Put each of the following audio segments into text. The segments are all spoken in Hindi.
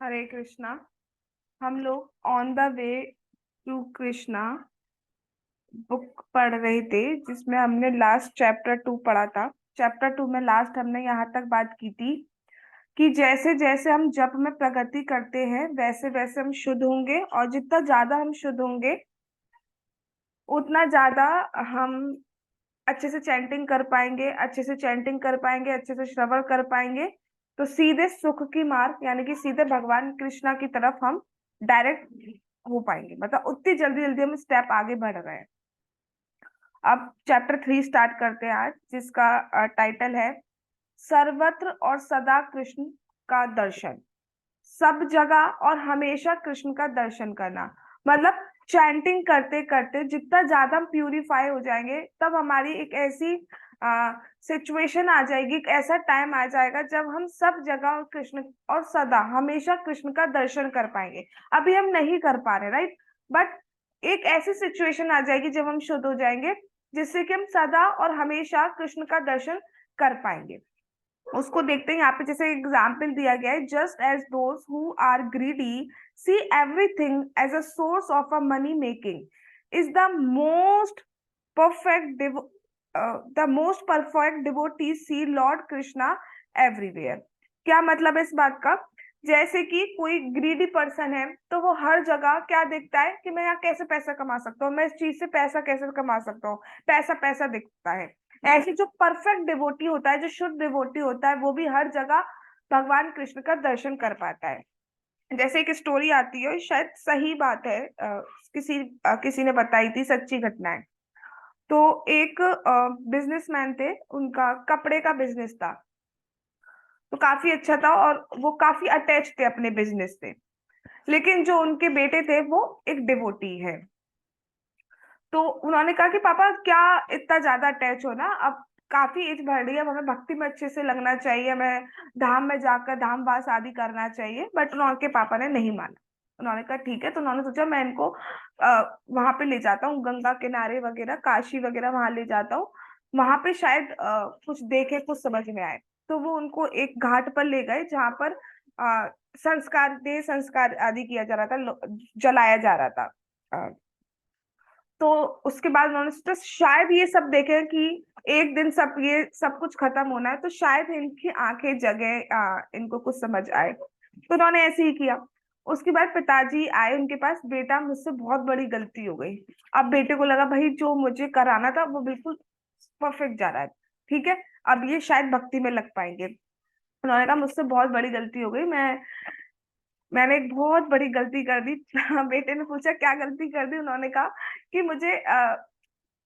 हरे कृष्णा। हम लोग on the way to Krishna book पढ़ रहे थे, जिसमें हमने लास्ट चैप्टर 2 पढ़ा था। चैप्टर 2 में लास्ट हमने यहाँ तक बात की थी कि जैसे जैसे हम जप में प्रगति करते हैं वैसे वैसे हम शुद्ध होंगे, और जितना ज्यादा हम शुद्ध होंगे उतना ज्यादा हम अच्छे से चैंटिंग कर पाएंगे, अच्छे से चैंटिंग कर पाएंगे, अच्छे से श्रवण कर पाएंगे। तो सीधे सुख की मार्ग यानी कि सीधे भगवान कृष्णा की तरफ हम डायरेक्ट हो पाएंगे, मतलब उतनी जल्दी जल्दी हम स्टेप आगे बढ़ रहे हैं। अब चैप्टर 3 स्टार्ट करते हैं आज, जिसका टाइटल है सर्वत्र और सदा कृष्ण का दर्शन। सब जगह और हमेशा कृष्ण का दर्शन करना, मतलब चैंटिंग करते करते जितना ज्यादा हम प्यूरिफाई हो जाएंगे, तब हमारी एक ऐसी सिचुएशन आ जाएगी, एक ऐसा टाइम आ जाएगा जब हम सब जगह और कृष्ण और सदा हमेशा कृष्ण का दर्शन कर पाएंगे। अभी हम नहीं कर पा रहे, राइट? बट एक ऐसी सिचुएशन आ जाएगी जब हम शुद्ध हो जाएंगे, जिससे कि हम सदा और हमेशा कृष्ण का दर्शन कर पाएंगे। उसको देखते हैं। यहाँ पे जैसे एग्जाम्पल दिया गया है, just as those who are greedy see everything as a source of a money making is perfect the most perfect devotee see lord Krishna everywhere. क्या मतलब है इस बात का? जैसे कि कोई ग्रीडी पर्सन है तो वो हर जगह क्या देखता है कि मैं यहाँ कैसे पैसा कमा सकता हूँ, मैं इस चीज से पैसा कैसे कमा सकता हूँ, पैसा पैसा दिखता है। ऐसे जो परफेक्ट डिवोटी होता है, जो शुद्ध डिवोटी होता है, वो भी हर जगह भगवान कृष्ण का दर्शन कर पाता है। जैसे एक स्टोरी आती है, शायद सही बात है, किसी ने बताई थी, सच्ची घटना है। तो एक बिजनेसमैन थे, उनका कपड़े का बिजनेस था। तो काफी अच्छा था और वो काफी अटैच थे अपने बिजनेस से। लेकिन जो उनके बेटे थे वो एक डिवोटी है। तो उन्होंने कहा कि पापा क्या इतना ज्यादा अटैच हो ना, अब काफी एज बढ़ रही है, अब हमें भक्ति में अच्छे से लगना चाहिए, हमें धाम में जाकर धाम वास आदि करना चाहिए। बट उनके पापा ने नहीं माना। उन्होंने कहा ठीक है। तो उन्होंने सोचा मैं इनको वहां पे ले जाता हूँ, गंगा किनारे वगैरह, काशी वगैरह वहां ले जाता हूँ। वहां पे शायद कुछ देखे, कुछ समझ में आए। तो वो उनको एक घाट पर ले गए जहाँ पर संस्कार, देह संस्कार आदि किया जा रहा था, जलाया जा रहा था। तो उसके बाद उन्होंने सोचा शायद ये सब देखे कि एक दिन सब ये सब कुछ खत्म होना है, तो शायद इनकी आंखें जगे, इनको कुछ समझ आए। तो उन्होंने ऐसे ही किया। उसके बाद पिताजी आए उनके पास, बेटा मुझसे बहुत बड़ी गलती हो गई। अब बेटे को लगा भाई जो मुझे कराना था वो बिल्कुल परफेक्ट जा रहा है, ठीक है, अब ये शायद भक्ति में लग पाएंगे। उन्होंने कहा मुझसे बहुत बड़ी गलती हो गई, मैंने एक बहुत बड़ी गलती कर दी। बेटे ने पूछा क्या गलती कर दी? उन्होंने कहा कि मुझे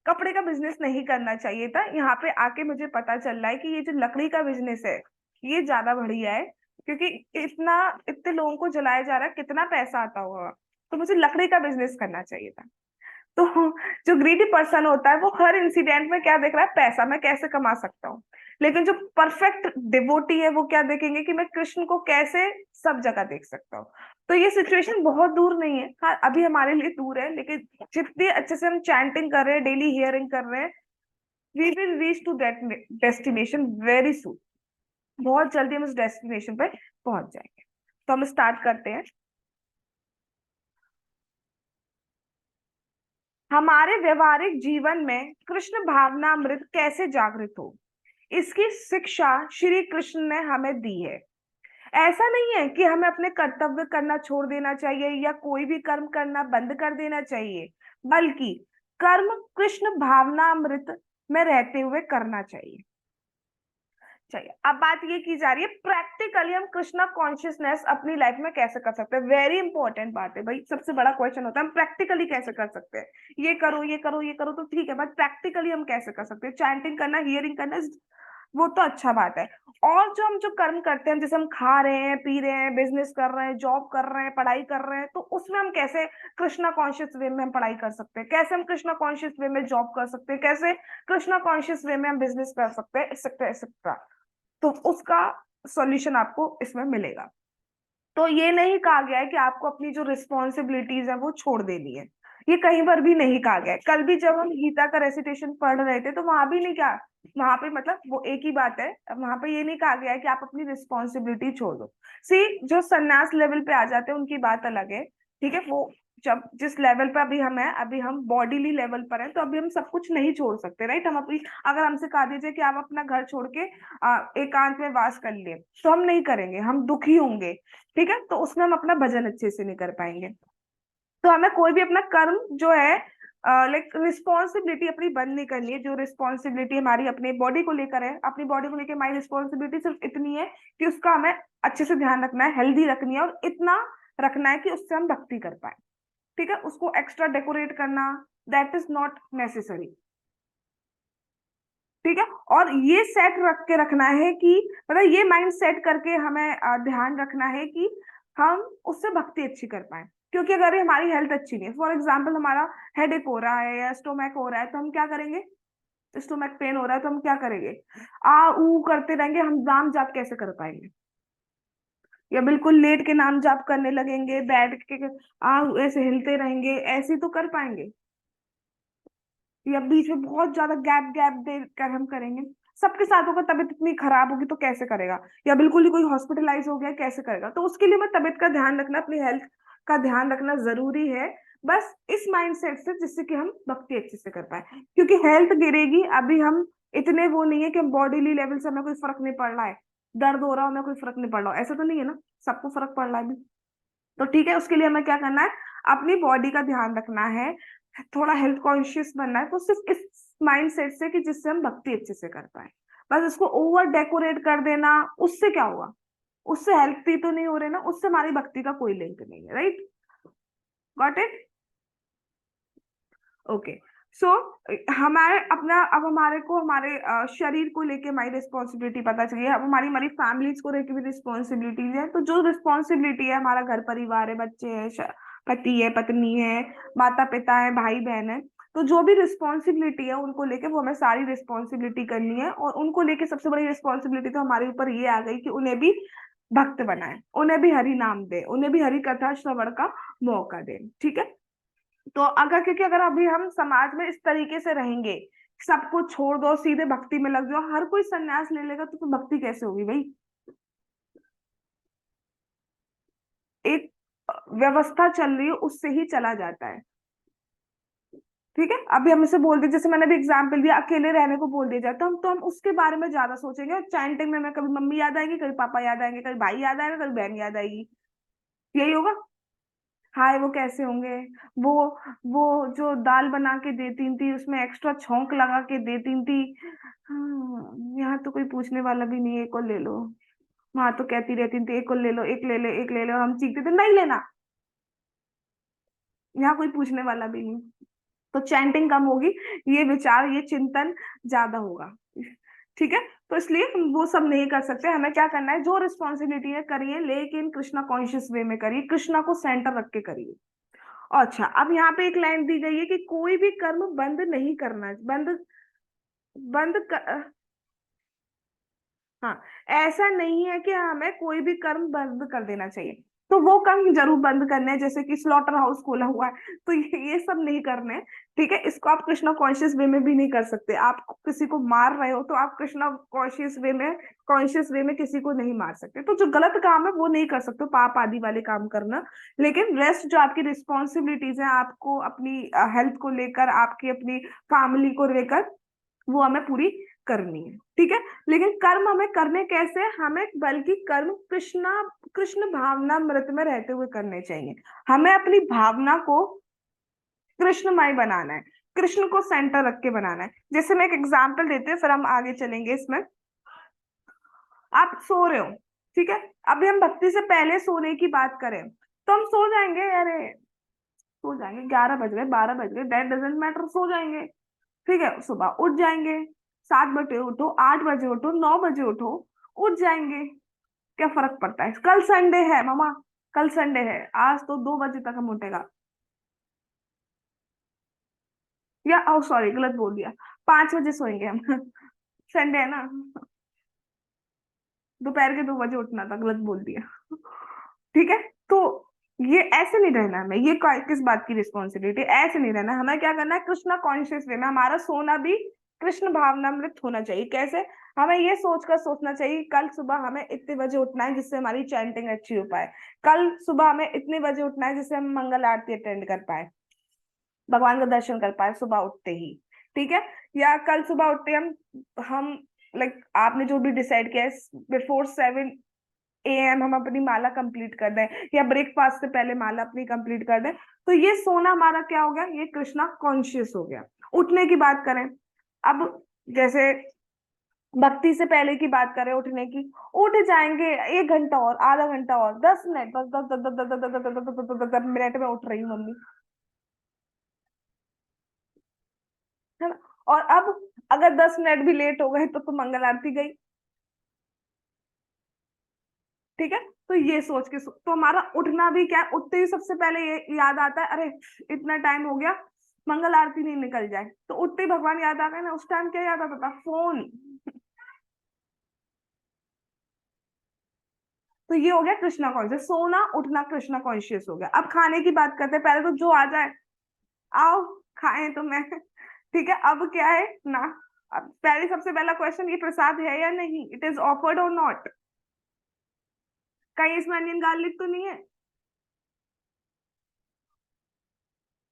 कपड़े का बिजनेस नहीं करना चाहिए था। यहाँ पे आके मुझे पता चल रहा है कि ये जो लकड़ी का बिजनेस है ये ज्यादा बढ़िया है, क्योंकि इतना इतने लोगों को जलाया जा रहा है, कितना पैसा आता होगा। तो मुझे लकड़ी का बिजनेस करना चाहिए था। तो जो ग्रीडी पर्सन होता है वो हर इंसिडेंट में क्या देख रहा है? पैसा, मैं कैसे कमा सकता हूँ। लेकिन जो परफेक्ट डिवोटी है वो क्या देखेंगे कि मैं कृष्ण को कैसे सब जगह देख सकता हूँ। तो ये सिचुएशन बहुत दूर नहीं है, हाँ अभी हमारे लिए दूर है, लेकिन जितनी अच्छे से हम चैंटिंग कर रहे हैं, डेली हियरिंग कर रहे हैं, we will reach to that destination very soon. बहुत जल्दी हम उस डेस्टिनेशन पे पहुंच जाएंगे। तो हम स्टार्ट करते हैं। हमारे व्यवहारिक जीवन में कृष्ण भावनामृत कैसे जागृत हो, इसकी शिक्षा श्री कृष्ण ने हमें दी है। ऐसा नहीं है कि हमें अपने कर्तव्य करना छोड़ देना चाहिए या कोई भी कर्म करना बंद कर देना चाहिए, बल्कि कर्म कृष्ण भावनामृत में रहते हुए करना चाहिए। चाहिए। अब बात ये की जा रही है प्रैक्टिकली हम कृष्णा कॉन्शियसनेस अपनी लाइफ में कैसे कर सकते हैं। वेरी इंपॉर्टेंट बात है भाई, सबसे बड़ा क्वेश्चन होता है हम प्रैक्टिकली कैसे कर सकते हैं। ये करो ये करो ये करो तो ठीक है, बट प्रैक्टिकली हम कैसे कर सकते हैं? चैंटिंग करना, हियरिंग करना, वो तो अच्छा बात है। और जो हम जो कर्म करते हैं, जैसे हम खा रहे हैं, पी रहे हैं, बिजनेस कर रहे हैं, जॉब कर रहे हैं, पढ़ाई कर रहे हैं, तो उसमें हम कैसे कृष्णा कॉन्शियस वे में हम पढ़ाई कर सकते हैं, कैसे हम कृष्णा कॉन्शियस वे में जॉब कर सकते हैं, कैसे कृष्णा कॉन्शियस वे में हम बिजनेस कर सकते हैं, एक्सेट्रा एक्सेट्रा। तो उसका सॉल्यूशन आपको इसमें मिलेगा। तो ये नहीं कहा गया है कि आपको अपनी जो रिस्पॉन्सिबिलिटीज है वो छोड़ देनी है, ये कहीं पर भी नहीं कहा गया है। कल भी जब हम गीता का रेसिटेशन पढ़ रहे थे तो वहां भी नहीं क्या वहां पे मतलब वो एक ही बात है, वहां पे ये नहीं कहा गया है कि आप अपनी रिस्पॉन्सिबिलिटी छोड़ दो। सी, जो संन्यास लेवल पे आ जाते हैं उनकी बात अलग है, ठीक है। वो जब जिस लेवल पे अभी हम हैं, अभी हम बॉडीली लेवल पर हैं, तो अभी हम सब कुछ नहीं छोड़ सकते, राइट। हम अपनी, अगर हमसे कहा दीजिए कि आप अपना घर छोड़ के एकांत में वास कर लिए, तो हम नहीं करेंगे, हम दुखी होंगे, ठीक है। तो उसमें हम अपना भजन अच्छे से नहीं कर पाएंगे। तो हमें कोई भी अपना कर्म जो है, लाइक रिस्पॉन्सिबिलिटी अपनी बंद नहीं करनी है। जो रिस्पॉन्सिबिलिटी हमारी अपने बॉडी को लेकर है, अपनी बॉडी को लेकर हमारी रिस्पॉन्सिबिलिटी सिर्फ इतनी है कि उसका हमें अच्छे से ध्यान रखना है, हेल्दी रखनी है, और इतना रखना है कि उससे हम भक्ति कर पाए, ठीक है। उसको एक्स्ट्रा डेकोरेट करना, दैट इज नॉट नेसेसरी, ठीक है। और ये सेट रख के रखना है कि, मतलब ये माइंड सेट करके हमें ध्यान रखना है कि हम उससे भक्ति अच्छी कर पाए। क्योंकि अगर ये हमारी हेल्थ अच्छी नहीं है, फॉर एग्जाम्पल हमारा हेडेक हो रहा है या स्टोमैक हो रहा है, तो हम क्या करेंगे? स्टोमैक पेन हो रहा है तो हम क्या करेंगे? आ ऊ करते रहेंगे, हम नाम जाप कैसे कर पाएंगे? या बिल्कुल लेट के नाम जाप करने लगेंगे, बैठ के आ ऊ ऐसे हिलते रहेंगे, ऐसे ही तो कर पाएंगे? या बीच में बहुत ज्यादा गैप गैप देकर हम करेंगे? सबके साथ होगा, तबीयत इतनी खराब होगी तो कैसे करेगा? या बिल्कुल ही कोई हॉस्पिटलाइज हो गया, कैसे करेगा? तो उसके लिए मैं तबीयत का ध्यान रखना, अपनी हेल्थ का ध्यान रखना जरूरी है, बस इस माइंडसेट से, जिससे कि हम भक्ति अच्छे से कर पाए। क्योंकि हेल्थ गिरेगी, अभी हम इतने वो नहीं है कि हम बॉडीली लेवल से हमें कोई फर्क नहीं पड़ रहा है, दर्द हो रहा है हमें कोई फर्क नहीं पड़ रहा है, ऐसा तो नहीं है ना, सबको फर्क पड़ रहा है अभी। तो ठीक है, उसके लिए हमें क्या करना है? अपनी बॉडी का ध्यान रखना है, थोड़ा हेल्थ कॉन्शियस बनना है, तो सिर्फ इस माइंड सेट से कि जिससे हम भक्ति अच्छे से कर पाए। बस इसको ओवर डेकोरेट कर देना, उससे क्या होगा? उससे हेल्थी तो नहीं हो रहे ना, उससे हमारी भक्ति का कोई लिंक नहीं है, राइट। Got it? ओके। सो हमारे अपना, अब हमारे को हमारे शरीर को लेके हमारी रिस्पॉन्सिबिलिटी पता चली है। अब हमारी हमारी फैमिलीज को लेके भी रिस्पॉन्सिबिलिटीज है। तो जो रिस्पॉन्सिबिलिटी है, हमारा घर परिवार है, बच्चे हैं, पति है, पत्नी है, माता पिता है, भाई बहन है, तो जो भी रिस्पॉन्सिबिलिटी है उनको लेके, वो हमें सारी रिस्पॉन्सिबिलिटी करनी है। और उनको लेके सबसे बड़ी रिस्पॉन्सिबिलिटी तो हमारे ऊपर ये आ गई कि उन्हें भी भक्त बनाए, उन्हें भी हरि नाम दे, उन्हें भी हरि कथा श्रवण का मौका दे, ठीक है। तो अगर, क्योंकि अगर अभी हम समाज में इस तरीके से रहेंगे, सब कुछ छोड़ दो सीधे भक्ति में लग जाओ, हर कोई सन्यास ले लेगा, तो भक्ति कैसे होगी भाई? एक व्यवस्था चल रही है, उससे ही चला जाता है, ठीक है। अभी हम इसे बोल दिए, जैसे मैंने अभी एग्जाम्पल दिया, अकेले रहने को बोल दिया जाए, तो हम उसके बारे में ज्यादा सोचेंगे, और चैंटिंग में हमें कभी मम्मी याद आएगी, कभी पापा याद आएंगे, कभी भाई याद आएगा, कभी बहन याद आएगी, यही होगा। हाय वो कैसे होंगे? वो वो जो दाल बना के देती थी, उसमें एक्स्ट्रा छौंक लगा के देती थी। हाँ, यहाँ तो कोई पूछने वाला भी नहीं है, एक और ले लो। वहां तो कहती रहती थी, एक और ले लो, एक ले ले, एक ले लो, और हम चीखते थे नहीं लेना। यहाँ कोई पूछने वाला भी नहीं, तो चैंटिंग कम होगी, ये विचार, ये चिंतन ज्यादा होगा, ठीक है। तो इसलिए हम वो सब नहीं कर सकते। हमें क्या करना है? जो रिस्पॉन्सिबिलिटी है करिए, लेकिन कृष्णा कॉन्शियस वे में करिए, कृष्णा को सेंटर रख के करिए। अच्छा, अब यहाँ पे एक लाइन दी गई है कि कोई भी कर्म बंद नहीं करना, बंद बंद कर, हाँ, ऐसा नहीं है कि हमें कोई भी कर्म बंद कर देना चाहिए। तो वो कर्म जरूर बंद करने हैं, जैसे कि स्लॉटर हाउस खोला हुआ है, तो ये सब नहीं करने हैं, ठीक है। इसको आप कृष्णा कॉन्शियस वे में भी नहीं कर सकते। आप किसी को मार रहे हो, तो आप कृष्णा कॉन्शियस वे में किसी को नहीं मार सकते। तो जो गलत काम है वो नहीं कर सकते, पाप आदि वाले काम करना। लेकिन रेस्ट जो आपकी रिस्पॉन्सिबिलिटीज है, आपको अपनी हेल्थ को लेकर, आपकी अपनी फैमिली को लेकर, वो हमें पूरी करनी है, ठीक है। लेकिन कर्म हमें करने कैसे? हमें बल्कि कर्म कृष्ण भावना मृत में रहते हुए करने चाहिए। हमें अपनी भावना को कृष्णमय बनाना है, कृष्ण को सेंटर रख के बनाना है। जैसे मैं एक एग्जांपल देती हूँ, फिर हम आगे चलेंगे इसमें। आप सो रहे हो, ठीक है। अभी हम भक्ति से पहले सोने की बात करें, तो हम सो जाएंगे, अरे सो जाएंगे, 11 बज गए, 12 बज गए, दैट डजेंट मैटर, सो जाएंगे, ठीक है। सुबह उठ जाएंगे, 7 बजे उठो, 8 बजे उठो, 9 बजे उठो, उठ जाएंगे, क्या फर्क पड़ता है? कल संडे है मामा, कल संडे है, आज तो 2 बजे तक हम उठेगा। या ओ सॉरी, गलत बोल दिया, 5 बजे सोएंगे हम संडे है ना, दोपहर के 2 बजे उठना था, गलत बोल दिया, ठीक है। तो ये ऐसे नहीं रहना हमें, किस बात की रिस्पॉन्सिबिलिटी? ऐसे नहीं रहना हमें। क्या करना है? कृष्णा कॉन्शियस वे में हमारा सोना भी कृष्ण भावनामृत होना चाहिए। कैसे? हमें ये सोचकर सोचना चाहिए कल सुबह हमें इतने बजे उठना है जिससे हमारी चैंटिंग अच्छी हो पाए, कल सुबह हमें इतने बजे उठना है जिससे हम मंगल आरती अटेंड कर पाए, भगवान का दर्शन कर पाए सुबह उठते ही। ठीक है? या कल सुबह उठते हम लाइक आपने जो भी डिसाइड किया है, बिफोर 7 AM हम अपनी माला कंप्लीट कर दें, या ब्रेकफास्ट से पहले माला अपनी कंप्लीट कर दें, तो ये सोना हमारा क्या हो गया? ये कृष्णा कॉन्शियस हो गया। उठने की बात करें, अब जैसे भक्ति से पहले की बात करें उठने की, उठ जाएंगे 1 घंटा और, आधा घंटा और, 10 मिनट बस, 10 मिनट में उठ रही हूँ मम्मी, है ना? और अब अगर 10 मिनट भी लेट हो गए तो मंगल आरती गई। ठीक है? तो ये सोच के तो हमारा उठना भी क्या, उठते ही सबसे पहले ये याद आता है, अरे इतना टाइम हो गया, मंगल आरती नहीं निकल जाए, तो उठते ही भगवान याद आ गए ना। उस टाइम क्या याद आता था? फोन। तो ये हो गया कृष्णा कॉन्शियस, सोना उठना कृष्णा कॉन्शियस हो गया। अब खाने की बात करते हैं, पहले तो जो आ जाए आओ खाएं तो मैं ठीक है, अब क्या है ना, अब पहले सबसे पहला क्वेश्चन, ये प्रसाद है या नहीं, इट इज ऑफर्ड और नॉट, कहीं इसमें अनियन गार्लिक तो नहीं है।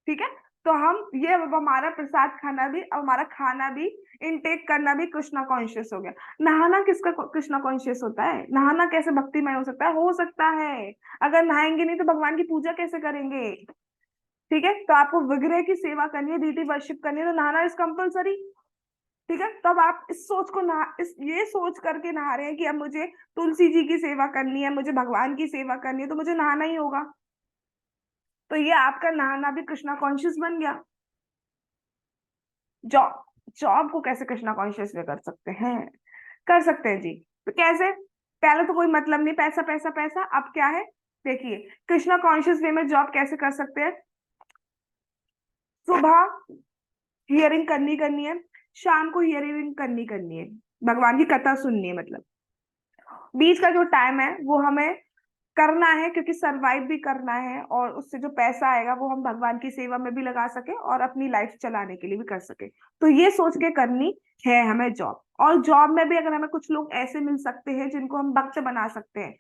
ठीक है? तो हम ये, अब हमारा प्रसाद खाना भी, अब हमारा खाना भी, इनटेक करना भी कृष्णा कॉन्शियस हो गया। नहाना किसका कृष्णा कॉन्शियस होता है? नहाना कैसे भक्तिमय हो सकता है? हो सकता है, अगर नहाएंगे नहीं तो भगवान की पूजा कैसे करेंगे? ठीक है? तो आपको विग्रह की सेवा करनी है, डीटी वर्शिप करनी है, तो नहाना इज कंपलसरी। ठीक है? तब आप इस सोच को नहा इस ये सोच करके नहा रहे हैं कि अब मुझे तुलसी जी की सेवा करनी है, मुझे भगवान की सेवा करनी है, तो मुझे नहाना ही होगा। तो ये आपका नहाना भी कृष्णा कॉन्शियस बन गया। जॉब, जॉब को कैसे कृष्णा कॉन्शियस में कर सकते हैं? कर सकते हैं जी। तो कैसे? पहले तो कोई मतलब नहीं, पैसा पैसा पैसा, अब क्या है? देखिए, कृष्णा कॉन्शियस वे में जॉब कैसे कर सकते हैं? सुबह हियरिंग करनी है, शाम को हियरिंग करनी है, भगवान की कथा सुननी है, मतलब बीच का जो टाइम है वो हमें करना है, क्योंकि सरवाइव भी करना है, और उससे जो पैसा आएगा वो हम भगवान की सेवा में भी लगा सके और अपनी लाइफ चलाने के लिए भी कर सके। तो ये सोच के करनी है हमें जॉब। और जॉब में भी अगर हमें कुछ लोग ऐसे मिल सकते हैं जिनको हम भक्त बना सकते हैं,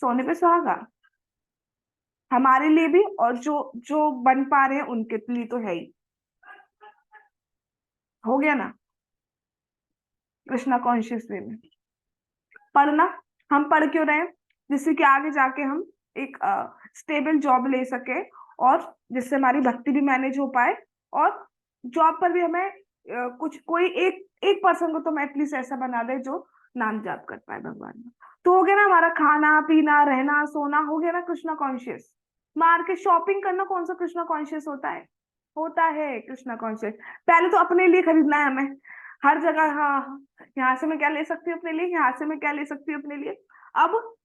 सोने पे सुहागा, हमारे लिए भी, और जो जो बन पा रहे हैं उनके लिए तो है ही। हो गया ना? कृष्णा कॉन्शियस वे में पढ़ना, हम पढ़ क्यों रहे हैं? जिससे कि आगे जाके हम एक स्टेबल जॉब ले सके, और जिससे हमारी भक्ति भी मैनेज हो पाए, और जॉब पर भी हमें कुछ कोई एक एक पर्सन को तो मैं एटलीस्ट ऐसा बना दे जो नाम जाप कर पाए भगवान का। तो हो गया ना, हमारा खाना पीना रहना सोना हो गया ना कृष्णा कॉन्शियस। मार्केट शॉपिंग करना कौन सा कृष्णा कॉन्शियस होता है? होता है कृष्णा कॉन्शियस। पहले तो अपने लिए खरीदना है हमें, हर जगह, हाँ यहाँ से मैं क्या ले सकती हूँ अपने लिए, यहाँ से मैं क्या ले सकती हूँ अपने लिए। अब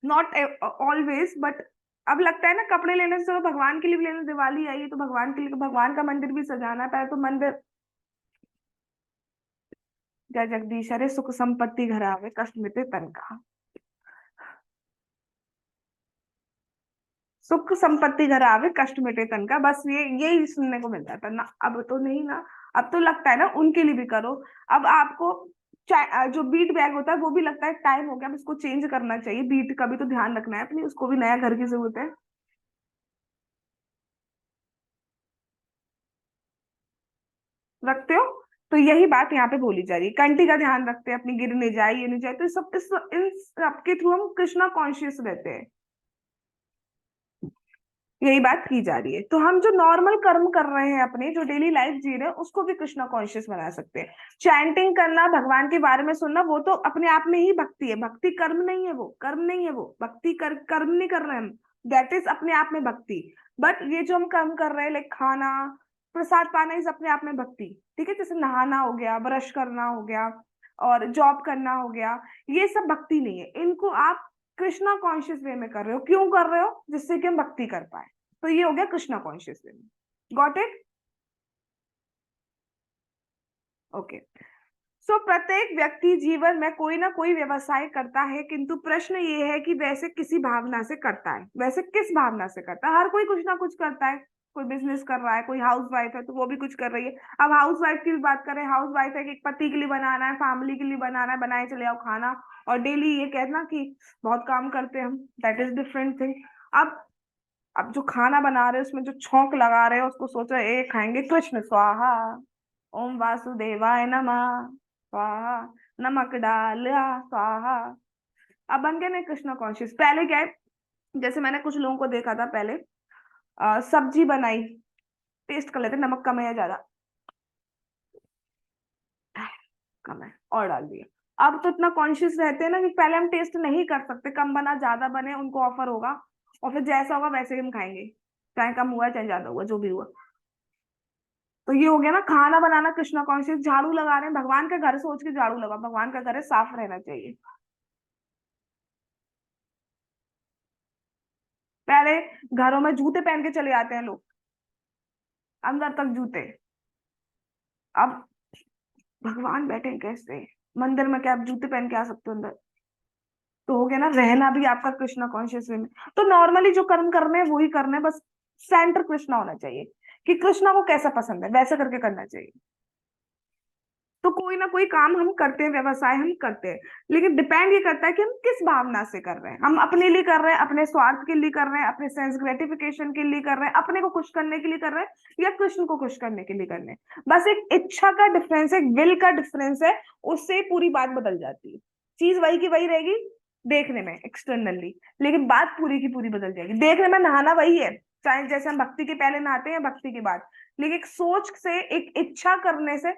नॉट ऑलवेज, बट अब लगता है ना कपड़े लेने से, चलो भगवान के लिए भी लेना, दिवाली आई है तो भगवान के लिए, भगवान का मंदिर भी सजाना है, पहले तो मंदिर। जय जगदीश हरे, सुख संपत्ति घर आवे, कष्ट मिटे तन का। सुख संपत्ति घर आवे, कष्ट मिटे तन का, बस ये यही सुनने को मिलता था ना, अब तो नहीं ना। अब तो लगता है ना उनके लिए भी करो। अब आपको जो बीट बैग होता है वो भी लगता है टाइम हो गया, अब इसको चेंज करना चाहिए, बीट का भी तो ध्यान रखना है अपनी, उसको भी नया घर की जरूरत है। रखते हो? तो यही बात यहाँ पे बोली जा रही है, कंठी का ध्यान रखते हैं अपनी, गिर नहीं जाए, ये नहीं जाए, तो इन सबके थ्रू हम कृष्णा कॉन्शियस रहते हैं। यही बात की जा रही है। तो हम जो नॉर्मल कर्म कर रहे हैं अपने, जो डेली लाइफ जी रहे हैं, उसको भी कृष्णा कॉन्शियस बना सकते हैं। चैंटिंग करना, भगवान के बारे में सुनना, वो तो अपने आप में ही भक्ति है, भक्ति कर्म नहीं है, वो कर्म नहीं है, वो भक्ति कर्म नहीं कर रहे हैं हम, दैट इज अपने आप में भक्ति। बट ये जो हम कर्म कर रहे हैं, लाइक खाना प्रसाद पाना, इस अपने आप में भक्ति। ठीक है? जैसे नहाना हो गया, ब्रश करना हो गया, और जॉब करना हो गया, ये सब भक्ति नहीं है, इनको आप कृष्णा कॉन्शियस वे में कर रहे हो। क्यों कर रहे हो? जिससे कि हम भक्ति कर पाए। तो ये हो गया कृष्णा कॉन्शियस वे में। Got it? ओके। सो प्रत्येक व्यक्ति जीवन में कोई ना कोई व्यवसाय करता है, किंतु प्रश्न ये है कि वैसे किसी भावना से करता है, वैसे किस भावना से करता है? हर कोई कुछ ना कुछ करता है, कोई बिजनेस कर रहा है, कोई हाउस वाइफ है तो वो भी कुछ कर रही है। अब हाउस वाइफ की भी बात करें, हाउस वाइफ है कि एक पति के लिए बनाना है, फैमिली के लिए बनाना है, बनाए चले आओ खाना, और डेली ये कहना कि बहुत काम करते हैं हम, दैट इज डिफरेंट थिंग। अब अब जो खाना बना रहे हैं उसमें जो छौंक लगा रहे हैं, उसको सोचो ये खाएंगे कृष्ण स्वाहा, ओम वासुदेवाय नमः स्वाहा, नमक डाला स्वाहा। अब बन गए ना कृष्णा कॉन्शियस। पहले क्या है, जैसे मैंने कुछ लोगों को देखा था पहले, सब्जी बनाई, टेस्ट कर लेते नमक कम है या ज्यादा, कम है और डाल दिया। अब तो इतना कॉन्शियस रहते हैं ना कि पहले हम टेस्ट नहीं कर सकते, कम बना ज्यादा बने उनको ऑफर होगा, और फिर जैसा होगा वैसे ही हम खाएंगे, चाहे कम हुआ चाहे ज्यादा हुआ, जो भी हुआ। तो ये हो गया ना खाना बनाना कृष्णा कॉन्शियस। झाड़ू लगा रहे हैं, भगवान का घर सोच के झाड़ू लगा, भगवान का घर है, साफ रहना चाहिए। पहले घरों में जूते पहन के चले आते हैं लोग, अंदर तक जूते। अब भगवान बैठे हैं कैसे मंदिर में, क्या आप जूते पहन के आ सकते हो अंदर? तो हो गया ना रहना भी आपका कृष्णा कॉन्शियस वे में। तो नॉर्मली जो कर्म करने हैं वही करना है, बस सेंटर कृष्णा होना चाहिए, कि कृष्णा को कैसा पसंद है वैसा करके करना चाहिए। तो कोई ना कोई काम हम करते हैं, व्यवसाय हम करते हैं, लेकिन डिपेंड ये करता है कि हम किस भावना से कर रहे हैं। हम अपने लिए कर रहे हैं, अपने स्वार्थ के लिए कर रहे हैं, अपने सेंस ग्रेटिफिकेशन के लिए कर रहे हैं, अपने को खुश करने के लिए कर रहे हैं, या कृष्ण को खुश करने के लिए कर रहे हैं। बस एक इच्छा का डिफरेंस है, एक विल का डिफरेंस है, उससे ही पूरी बात बदल जाती है। चीज वही की वही रहेगी देखने में एक्सटर्नली, लेकिन बात पूरी की पूरी बदल जाएगी। देखने में नहाना वही है, चाहे जैसे हम भक्ति के पहले नहाते हैं, भक्ति के बाद, लेकिन एक सोच से, एक इच्छा करने से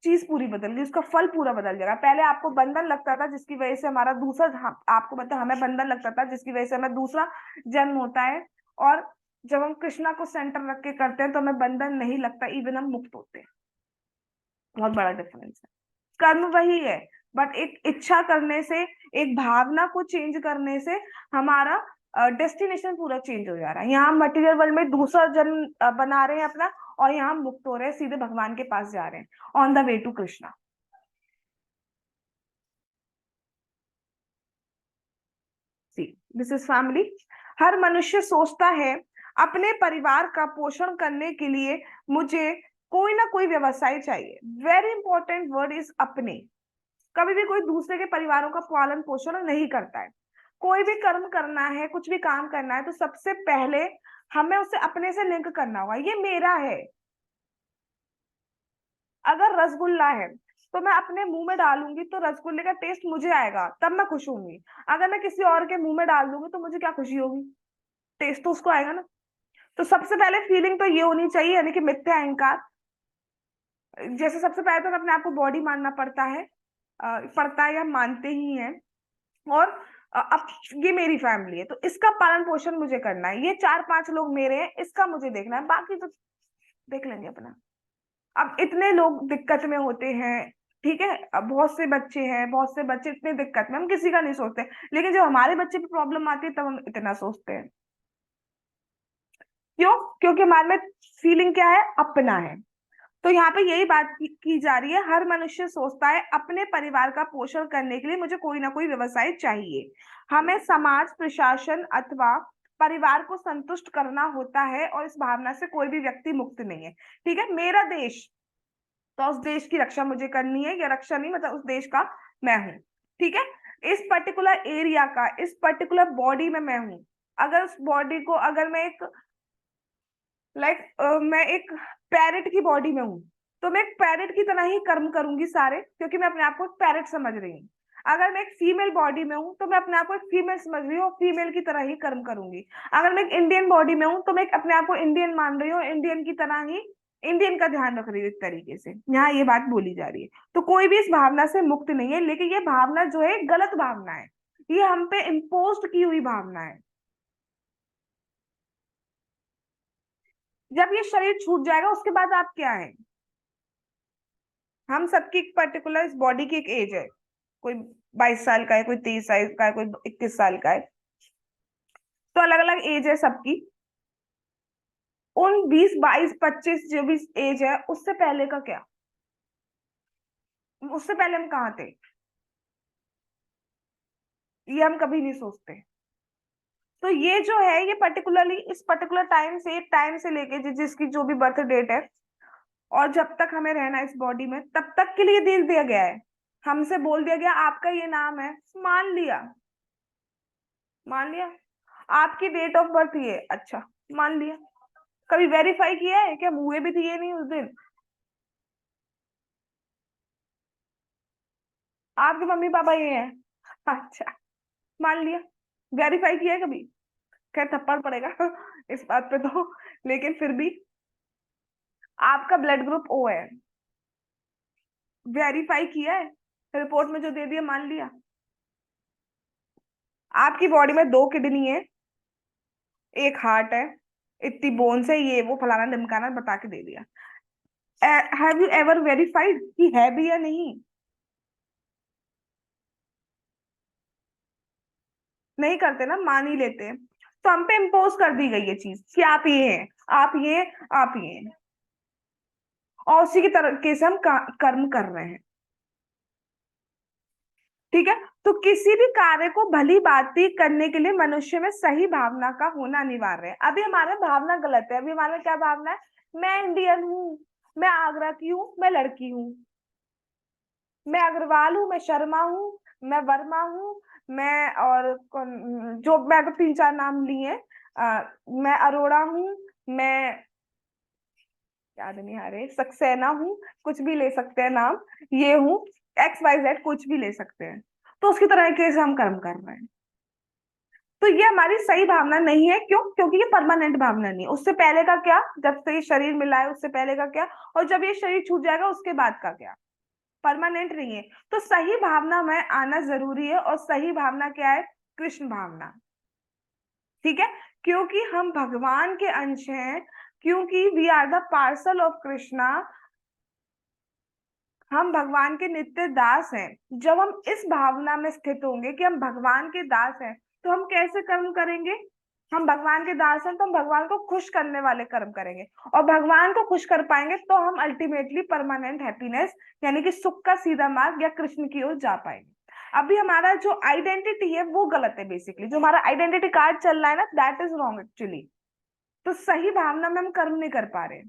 चीज पूरी बदल गई, उसका फल पूरा बदल जाएगा। पहले आपको बंधन लगता था जिसकी वजह से हमारा दूसरा, आपको पता हमें बंधन लगता था जिसकी वजह से हमें दूसरा जन्म होता है, और जब हम कृष्णा को सेंटर रख के करते हैं तो हमें बंधन नहीं लगता, इवन हम मुक्त होते हैं। बहुत बड़ा डिफरेंस है। कर्म वही है, बट एक इच्छा करने से, एक भावना को चेंज करने से हमारा डेस्टिनेशन पूरा चेंज हो जा रहा है। यहाँ हम मटेरियल वर्ल्ड में दूसरा जन्म बना रहे हैं अपना, और यहाँ हम मुक्त हो रहे हैं, सीधे भगवान के पास जा रहे हैं, on the way to Krishna. See, this is family. हर मनुष्य सोचता है अपने परिवार का पोषण करने के लिए मुझे कोई ना कोई व्यवसाय चाहिए। वेरी इंपॉर्टेंट वर्ड इज अपने। कभी भी कोई दूसरे के परिवारों का पालन पोषण नहीं करता है। कोई भी कर्म करना है, कुछ भी काम करना है, तो सबसे पहले हमें उसे अपने से लिंक करना होगा, ये मेरा है। अगर रसगुल्ला है तो मैं अपने मुंह में डालूंगी तो रसगुल्ले का टेस्ट मुझे आएगा, तब मैं खुश होंगी। अगर मैं किसी और के मुंह में डाल दूंगी तो मुझे क्या खुशी होगी? टेस्ट तो उसको आएगा ना। तो सबसे पहले फीलिंग तो ये होनी चाहिए, यानी कि मिथ्या अहंकार। जैसे सबसे पहले तो अपने आप को बॉडी मानना पड़ता है, पड़ता है या मानते ही हैं। और अब ये मेरी फैमिली है तो इसका पालन पोषण मुझे करना है, ये 4-5 लोग मेरे हैं, इसका मुझे देखना है, बाकी तो देख लेंगे अपना। अब इतने लोग दिक्कत में होते हैं, ठीक है, अब बहुत से बच्चे हैं, बहुत से बच्चे इतने दिक्कत में, हम किसी का नहीं सोचते, लेकिन जब हमारे बच्चे पे प्रॉब्लम आती है तब हम इतना सोचते हैं। क्यों? क्योंकि हमारे में फीलिंग क्या है, अपना है। तो यहाँ पे यही बात की जा रही है, हर मनुष्य सोचता है अपने परिवार का पोषण करने के लिए मुझे कोई ना कोई व्यवसाय चाहिए। हमें समाज, प्रशासन अथवा परिवार को संतुष्ट करना होता है, और इस भावना से कोई भी व्यक्ति मुक्त नहीं है। ठीक है, मेरा देश, तो उस देश की रक्षा मुझे करनी है, या रक्षा नहीं मतलब उस देश का मैं हूँ। ठीक है, इस पर्टिकुलर एरिया का, इस पर्टिकुलर बॉडी में मैं हूँ। अगर उस बॉडी को, अगर मैं एक मैं एक पैरेट की बॉडी में हूँ, तो मैं एक पैरेट की तरह ही कर्म करूंगी सारे, क्योंकि मैं अपने आप को एक पैरेट समझ रही हूँ। अगर मैं एक फीमेल बॉडी में हूँ तो मैं अपने आप को एक फीमेल समझ रही हूँ और फीमेल की तरह ही कर्म करूंगी। अगर मैं एक इंडियन बॉडी में हूँ तो मैं अपने आप को इंडियन मान रही हूँ, इंडियन की तरह ही इंडियन का ध्यान रख रही हूँ। एक तरीके से यहाँ ये बात बोली जा रही है। तो कोई भी इस भावना से मुक्त नहीं है, लेकिन ये भावना जो है गलत भावना है, ये हम पे इम्पोज की हुई भावना है। जब ये शरीर छूट जाएगा उसके बाद आप क्या है? हम सबकी एक पर्टिकुलर, इस बॉडी की एक एज है, कोई 22 साल का है, कोई 30 साल का है, कोई 21 साल का है, तो अलग अलग एज है सबकी। उन 20, 22, 25 जो भी एज है, उससे पहले का क्या? उससे पहले हम कहाँ थे? ये हम कभी नहीं सोचते। तो ये जो है ये पर्टिकुलरली इस पर्टिकुलर टाइम से लेके जिसकी जो भी बर्थ डेट है और जब तक हमें रहना है इस बॉडी में तब तक के लिए दे दिया गया है। हमसे बोल दिया गया आपका ये नाम है, मान लिया, मान लिया। आपकी डेट ऑफ बर्थ ये, अच्छा, मान लिया। कभी वेरीफाई किया है क्या, हुए भी थे ये नहीं उस दिन? आपके मम्मी पापा ये हैं, अच्छा, मान लिया। वेरीफाई किया है कभी? खैर थप्पड़ पड़ेगा इस बात पे तो, लेकिन फिर भी आपका ब्लड ग्रुप ओ है, वेरीफाई किया है? रिपोर्ट में जो दे दिया मान लिया। आपकी बॉडी में दो किडनी है, एक हार्ट है, इतनी बोन्स है, ये वो फलाना ढिमकाना बता के दे दिया। हैव यू एवर वेरीफाइड कि है भी या नहीं? नहीं करते ना, मान ही लेते हैं। तो हम पे इम्पोज कर दी गई ये चीज कि आप ये हैं, आप ये, आप ये हैं, और उसी की तरीके से हम कर्म कर रहे हैं। ठीक है। तो किसी भी कार्य को भली भांति करने के लिए मनुष्य में सही भावना का होना अनिवार्य है। अभी हमारा भावना गलत है। अभी हमारा क्या भावना है? मैं इंडियन हूँ, मैं आगरा की हूँ, मैं लड़की हूँ, मैं अग्रवाल हूँ, मैं शर्मा हूँ, मैं वर्मा हूँ, मैं और जो मैं अगर तीन चार नाम लिए, मैं अरोड़ा हूँ, मैं याद नहीं आ रहे, सक्सेना हूँ, कुछ भी ले सकते हैं नाम, ये हूँ, एक्स वाई जेड कुछ भी ले सकते हैं। तो उसकी तरह से हम कर्म कर रहे हैं। तो ये हमारी सही भावना नहीं है। क्यों? क्योंकि ये परमानेंट भावना नहीं है। उससे पहले का क्या, जब से ये शरीर मिला है उससे पहले का क्या, और जब ये शरीर छूट जाएगा उसके बाद का क्या, परमानेंट नहीं है। तो सही भावना में आना जरूरी है। और सही भावना क्या है? कृष्ण भावना। ठीक है। क्योंकि हम भगवान के अंश हैं, क्योंकि we are the parcel of Krishna, हम भगवान के नित्य दास हैं। जब हम इस भावना में स्थित होंगे कि हम भगवान के दास हैं, तो हम कैसे कर्म करेंगे? हम भगवान के दास हैं तो हम भगवान को खुश करने वाले कर्म करेंगे। और भगवान को खुश कर पाएंगे तो हम अल्टीमेटली परमानेंट हैप्पीनेस यानी कि सुख का सीधा मार्ग या कृष्ण की ओर जा पाएंगे। अभी हमारा जो आइडेंटिटी है वो गलत है। बेसिकली जो हमारा आइडेंटिटी कार्ड चल रहा है ना, दैट इज रॉन्ग एक्चुअली। तो सही भावना में हम कर्म नहीं कर पा रहे।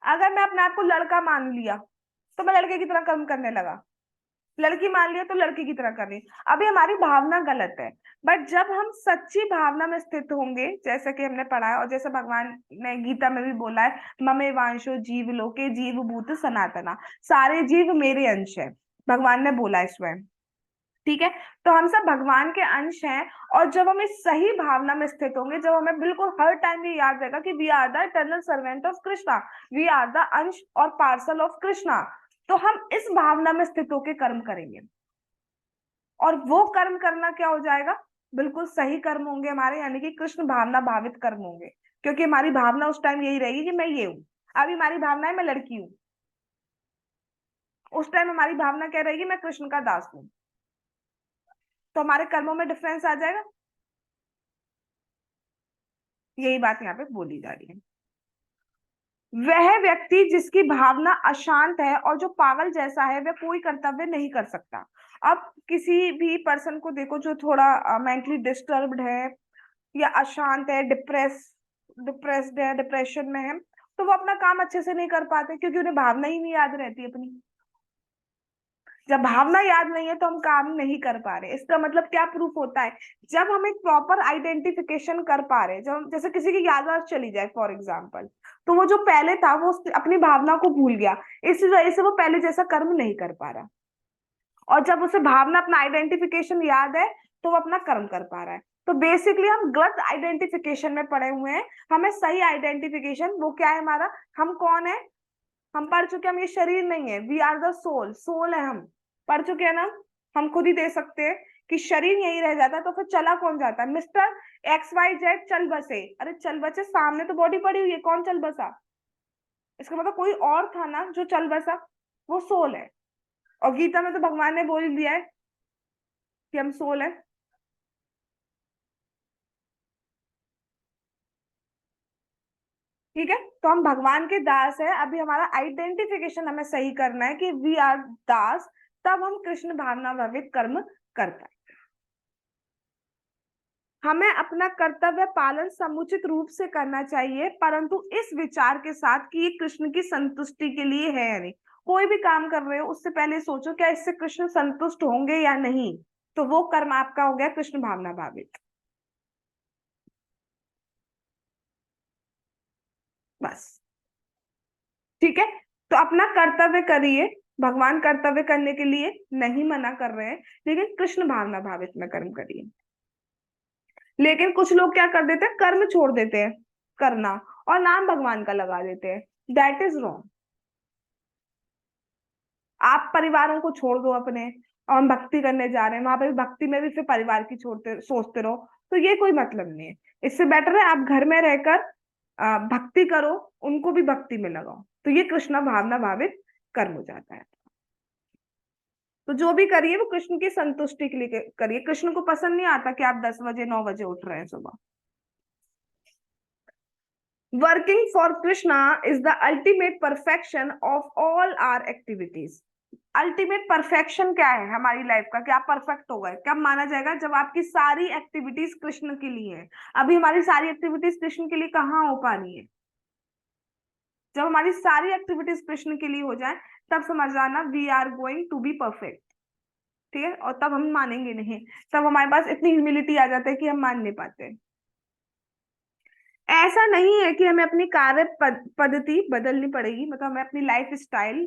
अगर मैं अपने आप को लड़का मान लिया तो मैं लड़के की तरह कर्म करने लगा, लड़की मान लिया तो लड़की की तरह कर रही। अभी हमारी भावना गलत है। बट जब हम सच्ची भावना में स्थित होंगे, जैसे कि हमने पढ़ा है और जैसे भगवान ने गीता में भी बोला है, ममे वांशो जीव लोके जीव भूत सनातना, सारे जीव मेरे अंश है, भगवान ने बोला है स्वयं। ठीक है। तो हम सब भगवान के अंश हैं। और जब हम इस सही भावना में स्थित होंगे, जब हमें बिल्कुल हर टाइम ये याद रहेगा कि we are the eternal servant of Krishna, we are the अंश और पार्सल ऑफ कृष्णा, तो हम इस भावना में स्थित होकर कर्म करेंगे। और वो कर्म करना क्या हो जाएगा? बिल्कुल सही कर्म होंगे हमारे, यानी कि कृष्ण भावना भावित कर्म होंगे। क्योंकि हमारी भावना उस टाइम यही रहेगी कि मैं ये हूं। अभी हमारी भावना है मैं लड़की हूँ, उस टाइम हमारी भावना क्या रहेगी? मैं कृष्ण का दास हूँ। तो हमारे कर्मों में डिफरेंस आ जाएगा। यही बात यहाँ पे बोली जा रही है। वह व्यक्ति जिसकी भावना अशांत है और जो पागल जैसा है, वह कोई कर्तव्य नहीं कर सकता। अब किसी भी पर्सन को देखो जो थोड़ा मेंटली डिस्टर्ब्ड है या अशांत है, डिप्रेस्ड है, डिप्रेशन में है, तो वो अपना काम अच्छे से नहीं कर पाते क्योंकि उन्हें भावना ही नहीं याद रहती अपनी। जब भावना याद नहीं है तो हम काम नहीं कर पा रहे। इसका मतलब क्या प्रूफ होता है? जब हम एक प्रॉपर आइडेंटिफिकेशन कर पा रहे हैं, जब जैसे किसी की याददाश्त चली जाए फॉर एग्जाम्पल, तो वो जो पहले था वो अपनी भावना को भूल गया, इस वजह से वो पहले जैसा कर्म नहीं कर पा रहा। और जब उसे भावना अपना आइडेंटिफिकेशन याद है तो वो अपना कर्म कर पा रहा है। तो बेसिकली हम गलत आइडेंटिफिकेशन में पड़े हुए हैं। हमें सही आइडेंटिफिकेशन वो क्या है हमारा, हम कौन है? हम पढ़ चुके हैं, हम ये शरीर नहीं है, we are the soul, soul है हम। पढ़ चुके हैं ना, हम खुद ही दे सकते हैं कि शरीर यही रह जाता तो फिर चला कौन जाता? मिस्टर एक्स वाई जेड चल बसे, अरे चल बसे, सामने तो बॉडी पड़ी हुई है, कौन चल बसा? इसका मतलब कोई और था ना जो चल बसा, वो सोल है। और गीता में तो भगवान ने बोल दिया है कि हम सोल है। ठीक है। तो हम भगवान के दास है। अभी हमारा आइडेंटिफिकेशन हमें सही करना है कि वी आर दास, तब हम कृष्ण भावना भावित कर्म कर पाए। हमें अपना कर्तव्य पालन समुचित रूप से करना चाहिए, परंतु इस विचार के साथ कि ये कृष्ण की संतुष्टि के लिए है या नहीं। कोई भी काम कर रहे हो उससे पहले सोचो क्या इससे कृष्ण संतुष्ट होंगे या नहीं, तो वो कर्म आपका हो गया कृष्ण भावना भावित। बस। ठीक है। तो अपना कर्तव्य करिए, भगवान कर्तव्य करने के लिए नहीं मना कर रहे हैं, लेकिन कृष्ण भावना भावित में कर्म करिए। लेकिन कुछ लोग क्या कर देते हैं, कर्म छोड़ देते हैं करना और नाम भगवान का लगा देते हैं। That is wrong. आप परिवारों को छोड़ दो अपने, और हम भक्ति करने जा रहे हैं, वहां पे भी भक्ति में भी फिर परिवार की छोड़ते सोचते रहो, तो ये कोई मतलब नहीं है। इससे बेटर है आप घर में रहकर भक्ति करो, उनको भी भक्ति में लगाओ, तो ये कृष्ण भावना भावित कर्म हो जाता है। तो जो भी करिए वो कृष्ण की संतुष्टि के लिए करिए। कृष्ण को पसंद नहीं आता कि आप 10 बजे 9 बजे उठ रहे हैं सुबह। Working for Krishna is the ultimate perfection of all are activities. Ultimate perfection क्या है हमारी लाइफ का, क्या परफेक्ट हो गए, कब माना जाएगा, जब आपकी सारी एक्टिविटीज कृष्ण के लिए है। अभी हमारी सारी एक्टिविटीज कृष्ण के लिए कहाँ हो पा रही है। जब हमारी सारी एक्टिविटीज कृष्ण के लिए हो जाए, तब समझ आना we are going to be perfect. ठीक है, और तब हम मानेंगे नहीं, तब हमारे पास इतनी ह्यूमिलिटी आ जाता है कि हम मान नहीं पाते। ऐसा नहीं है कि हमें अपनी कार्य पद्धति बदलनी पड़ेगी, मतलब हमें अपनी life style,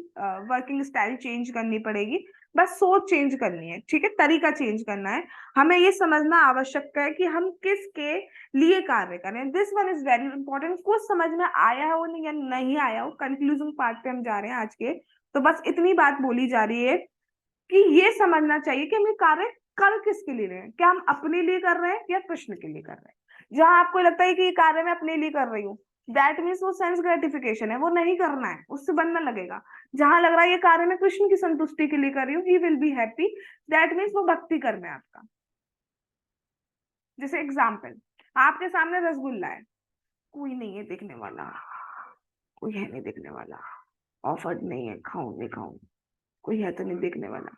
working style change करनी पड़ेगी। बस सोच चेंज करनी है, ठीक है, तरीका चेंज करना है। हमें ये समझना आवश्यक है कि हम किसके लिए कार्य करें। This one is very important. कुछ समझ में आया हो या नहीं आया हो, कंक्लूजन पार्ट पे हम जा रहे हैं आज के, तो बस इतनी बात बोली जा रही है कि ये समझना चाहिए कि हम ये कार्य कर किसके लिए रहे हैं। क्या हम अपने लिए कर रहे हैं या कृष्ण के लिए कर रहे हैं। जहां आपको लगता है कि ये कार्य मैं अपने लिए कर रही हूँ, दैट मीन्स वो सेंस ग्रेटिफिकेशन है, वो नहीं करना है, उससे बनना लगेगा। जहां लग रहा है ये कार्य मैं कृष्ण की संतुष्टि के लिए कर रही हूँ, he will be happy, that means वो भक्ति कर्म है आपका। जैसे एग्जाम्पल, आपके सामने रसगुल्ला है, कोई नहीं है देखने वाला, कोई है नहीं देखने वाला, ऑफर्ड नहीं है, खाऊं नहीं खाऊं, कोई है तो नहीं देखने वाला।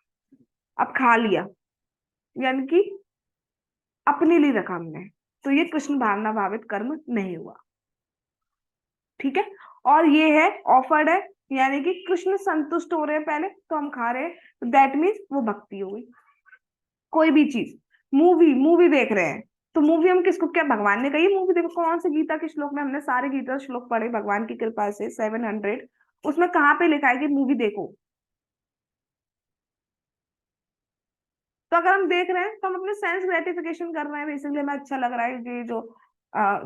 अब खा लिया, यानी कि अपने लिए रखा हमने, तो ये कृष्ण भावना भावित कर्म नहीं हुआ। ठीक है। और ये है ऑफर्ड है, यानी कि कृष्ण संतुष्ट हो रहे हैं पहले तो हम खा रहे हैं, तो दैट मीन्स वो भक्ति हो गई। कोई भी चीज, मूवी मूवी देख रहे हैं, तो मूवी हम किसको, क्या भगवान ने कही मूवी देखो, कौन से गीता के श्लोक में, हमने सारे गीता श्लोक पढ़े भगवान की कृपा से 700, उसमें कहाँ पे लिखा है कि मूवी देखो। तो अगर हम देख रहे हैं तो हम अपने सेंस ग्रेटिफिकेशन कर रहे हैं, बेसिकली हमें अच्छा लग रहा है कि जो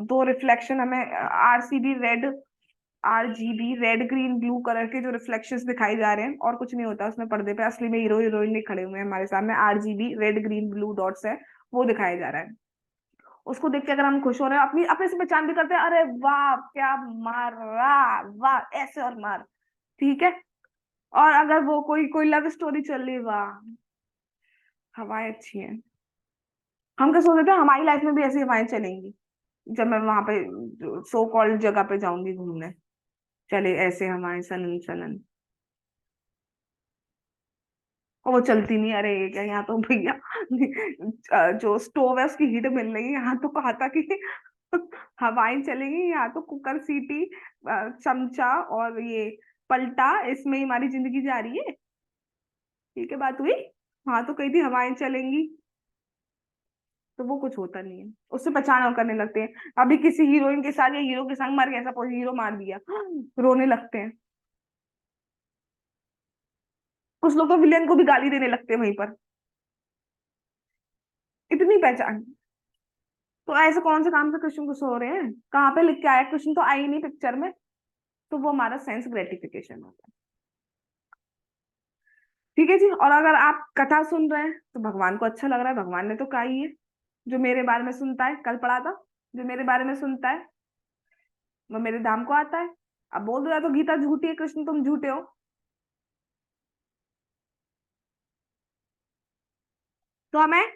दो रिफ्लेक्शन हमें RCB red, RGB red green blue colour के जो रिफ्लेक्शंस दिखाई जा रहे हैं, और कुछ नहीं होता उसमें पर्दे पे, असली में हीरो हीरोइन नहीं खड़े हुए हैं हमारे सामने, RGB red green blue dots है, वो दिखाया जा रहा है। उसको देख के अगर हम खुश हो रहे हैं, अपनी अपने से पहचान भी करते हैं, अरे वाह क्या मारा, वाह ऐसे और मार। ठीक है। और अगर वो कोई कोई लव स्टोरी चल रही है, वाह हवाएं अच्छी हैं, हम क्या सोच रहे थे हमारी लाइफ में भी ऐसी हवाएं चलेंगी जब मैं वहां पे सो कॉल्ड जगह पे जाऊंगी घूमने, चले ऐसे हवाएं सनन सनन, और वो चलती नहीं। अरे क्या, यहाँ तो भैया जो स्टोव है उसकी हीट मिल रही है, यहाँ तो कहा था कि हवाएं चलेंगी, यहाँ तो कुकर सीटी चमचा और ये पलटा, इसमें ही हमारी जिंदगी जा रही है। ठीक है, बात हुई। हाँ तो कही थी हवाएं चलेंगी, तो वो कुछ होता नहीं है, उससे पहचान करने लगते हैं। अभी किसी हीरोइन के साथ या हीरो के संग मर गया, ऐसा कोई हीरो मार दिया, रोने लगते हैं। कुछ लोग तो विलेन को भी गाली देने लगते हैं वहीं पर, इतनी पहचान। तो ऐसे कौन से काम से कृष्ण खुश हो रहे हैं, कहाँ पे लिख के आया, कृष्ण तो आई नहीं पिक्चर में, तो वो हमारा सेंस ग्रेटिफिकेशन होता है। ठीक है जी। और अगर आप कथा सुन रहे हैं तो भगवान को अच्छा लग रहा है, भगवान ने तो कहा ही है, जो मेरे बारे में सुनता है, कल पढ़ा था, जो मेरे बारे में सुनता है वो मेरे धाम को आता है। अब बोल दो या तो गीता झूठी है, कृष्ण तुम झूठे हो। तो हमें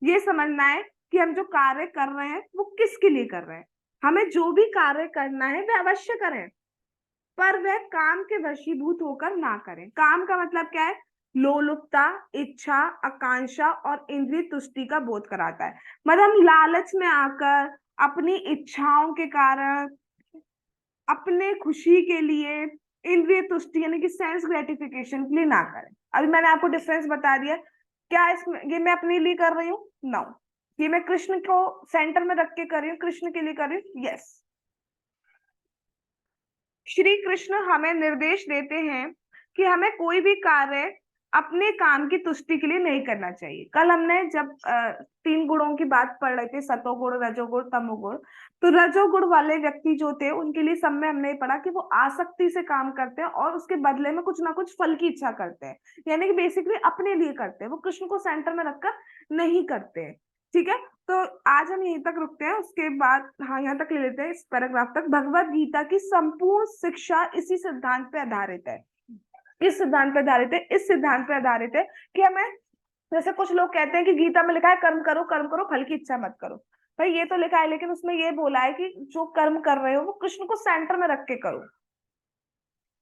ये समझना है कि हम जो कार्य कर रहे हैं वो किसके लिए कर रहे हैं। हमें जो भी कार्य करना है वह अवश्य करें, पर वह काम के वशीभूत होकर ना करें। काम का मतलब क्या है, लोलुपता, इच्छा, आकांक्षा और इंद्रिय तुष्टि का बोध कराता है। मतलब हम लालच में आकर अपनी इच्छाओं के कारण, अपने खुशी के लिए, इंद्रिय तुष्टि यानी कि सेंस ग्रेटिफिकेशन के लिए ना करें। अभी मैंने आपको डिफरेंस बता दिया। क्या इसमें ये मैं अपने लिए कर रही हूँ? नो। ये मैं कृष्ण को सेंटर में रख के कर रही हूँ, कृष्ण के लिए कर रही हूँ। यस। श्री कृष्ण हमें निर्देश देते हैं कि हमें कोई भी कार्य अपने काम की तुष्टि के लिए नहीं करना चाहिए। कल हमने जब तीन गुणों की बात पढ़ रहे थे, सतोगुण, रजोगुण, तमोगुण, तो रजोगुण वाले व्यक्ति जो थे उनके लिए सब में हमने पढ़ा कि वो आसक्ति से काम करते हैं और उसके बदले में कुछ ना कुछ फल की इच्छा करते हैं, यानी कि बेसिकली अपने लिए करते हैं, वो कृष्ण को सेंटर में रखकर नहीं करते हैं। ठीक है, तो आज हम यहीं तक रुकते हैं, उसके बाद हाँ यहाँ तक ले लेते हैं, इस पैराग्राफ तक। भगवत गीता की संपूर्ण शिक्षा इसी सिद्धांत पे आधारित है। इस सिद्धांत पे आधारित है, इस सिद्धांत पे आधारित है कि हमें, जैसे कुछ लोग कहते हैं कि गीता में लिखा है कर्म करो फल की इच्छा मत करो। भाई ये तो लिखा है, लेकिन उसमें ये बोला है कि जो कर्म कर रहे हो वो कृष्ण को सेंटर में रख के करो,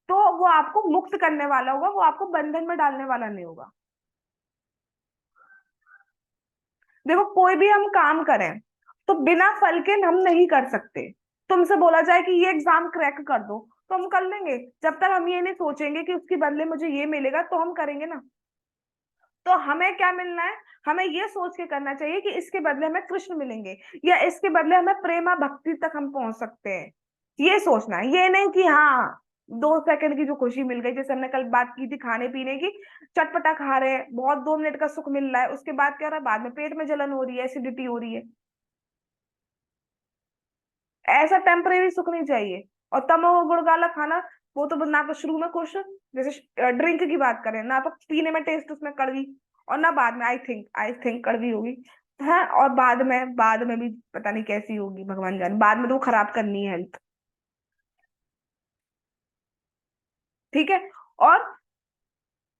तो वो आपको मुक्त करने वाला होगा, वो आपको बंधन में डालने वाला नहीं होगा। देखो कोई भी हम काम करें तो बिना फल के हम नहीं कर सकते। तुमसे बोला जाए कि ये एग्जाम क्रैक कर दो तो हम कर लेंगे, जब तक हम ये नहीं सोचेंगे कि उसके बदले मुझे ये मिलेगा तो हम करेंगे ना। तो हमें क्या मिलना है? हमें ये सोच के करना चाहिए कि इसके बदले हमें कृष्ण मिलेंगे, या इसके बदले हमें प्रेमा भक्ति तक हम पहुंच सकते हैं। ये सोचना है, ये नहीं कि हाँ 2 सेकंड की जो खुशी मिल गई, जैसे हमने कल बात की थी खाने पीने की, चटपटा खा रहे हैं, बहुत 2 मिनट का सुख मिल रहा है, उसके बाद क्या रहा है, बाद में पेट में जलन हो रही है, एसिडिटी हो रही है। ऐसा टेम्परेरी सुख नहीं चाहिए। और तमोगुण वाला खाना, वो तो ना तो शुरू में खुश, जैसे ड्रिंक की बात करें ना, तो पीने में टेस्ट उसमें कड़वी, और ना बाद में आई थिंक कड़वी होगी। है, और बाद में भी पता नहीं कैसी होगी, भगवान जाने, बाद में तो वो खराब करनी है हेल्थ। ठीक है। और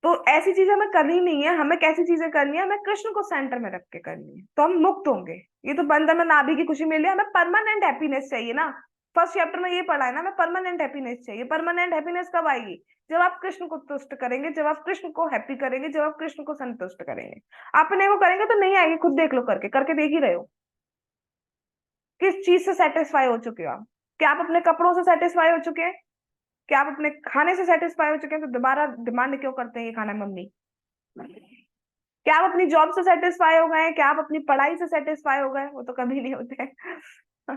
तो ऐसी चीजें हमें करनी नहीं है, हमें कैसी चीजें करनी है, हमें कृष्ण को सेंटर में रख के करनी है, तो हम मुक्त होंगे। ये तो बंधन में नाभि की खुशी मिली, हमें परमानेंट हैप्पीनेस चाहिए ना। फर्स्ट चैप्टर में ये पढ़ा है ना, हमें परमानेंट हैप्पीनेस चाहिए। परमानेंट हैप्पीनेस कब आएगी? जब आप कृष्ण को तुष्ट करेंगे, जब आप कृष्ण को हैप्पी करेंगे, जब आप कृष्ण को संतुष्ट करेंगे। अपने को करेंगे तो नहीं आएगी, खुद देख लो, करके करके देख ही रहे हो। किस चीज से सेटिस्फाई हो चुके हो आप? क्या आप अपने कपड़ों से सेटिस्फाई हो चुके हैं? क्या आप अपने खाने से सेटिस्फाई हो चुके हैं? तो दोबारा डिमांड क्यों करते हैं ये खाना मम्मी? क्या आप अपनी जॉब से सेटिस्फाई हो गए हैं? क्या आप अपनी पढ़ाई से सेटिस्फाई हो गए? वो तो कभी नहीं होते हैं।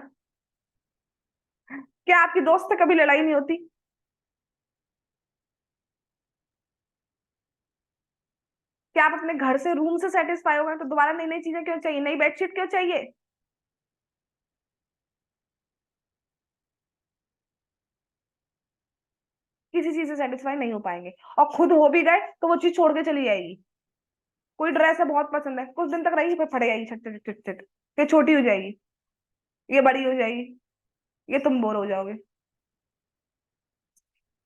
क्या आपकी दोस्त से कभी लड़ाई नहीं होती? क्या आप अपने घर से, रूम से सेटिस्फाई हो गए? तो दोबारा नई नई चीजें क्यों चाहिए, नई बेडशीट क्यों चाहिए? किसी चीज से सेटिस्फाई नहीं हो पाएंगे। और खुद हो भी गए तो वो चीज छोड़ के चली जाएगी। कोई ड्रेस है बहुत पसंद है, कुछ दिन तक रहेगी, फिर फट जाएगी, छट छट छट छट, फिर छोटी हो जाएगी, ये बड़ी हो जाएगी, ये तुम बोर हो जाओगे।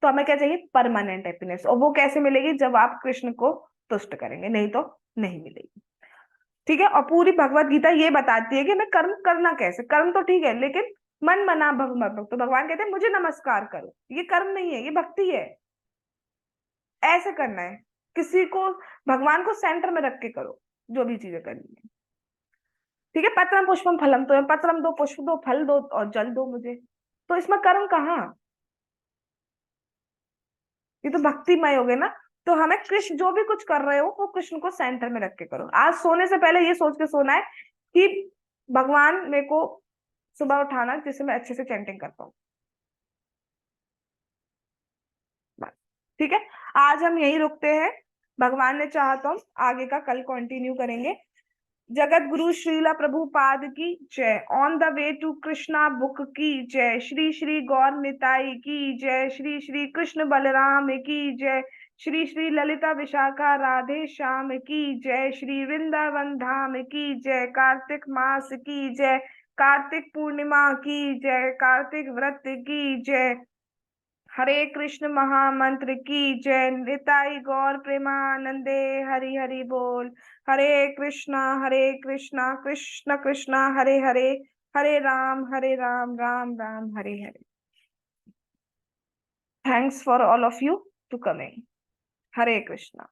तो हमें क्या चाहिए? Permanent happiness. और वो कैसे मिलेगी? जब आप कृष्ण को तुष्ट करेंगे, नहीं तो नहीं मिलेगी। ठीक है। और पूरी भगवत गीता ये बताती है कि हमें कर्म करना कैसे। कर्म तो ठीक है, लेकिन मन मना भव मत भव। तो भगवान कहते हैं मुझे नमस्कार करो, ये कर्म नहीं है, ये भक्ति है। ऐसे करना है, किसी को, भगवान को सेंटर में रख के करो जो भी चीजें करनी है। ठीक है। पत्रम पुष्पम फलम, तो पत्रम दो, पुष्प दो, फल दो और जल दो मुझे। तो इसमें कर्म कहाँ? ये तो भक्तिमय हो गए ना। तो हमें कृष्ण, जो भी कुछ कर रहे हो वो कृष्ण को सेंटर में रख के करो। आज सोने से पहले ये सोच के सोना है कि भगवान मेरे को सुबह उठाना जिससे मैं अच्छे से चैंटिंग कर पाऊँ। बस। ठीक है। आज हम यही रुकते हैं, भगवान ने चाहा तो हम आगे का कल कंटिन्यू करेंगे। जगत गुरु श्रीला प्रभुपाद की जय। On the way to Krishna book की जय। श्री श्री गौर निताई की जय। श्री श्री कृष्ण बलराम की जय। श्री श्री ललिता विशाखा राधे श्याम की जय। श्री वृंदावन धाम की जय। कार्तिक मास की जय। कार्तिक पूर्णिमा की जय। कार्तिक व्रत की जय। हरे कृष्ण महामंत्र की जय। निताई गौर प्रेमानंदे हरि हरि बोल। Hare Krishna Krishna Krishna Hare Hare, Hare Ram Ram Ram Hare Hare. Thanks for all of you to coming. Hare Krishna.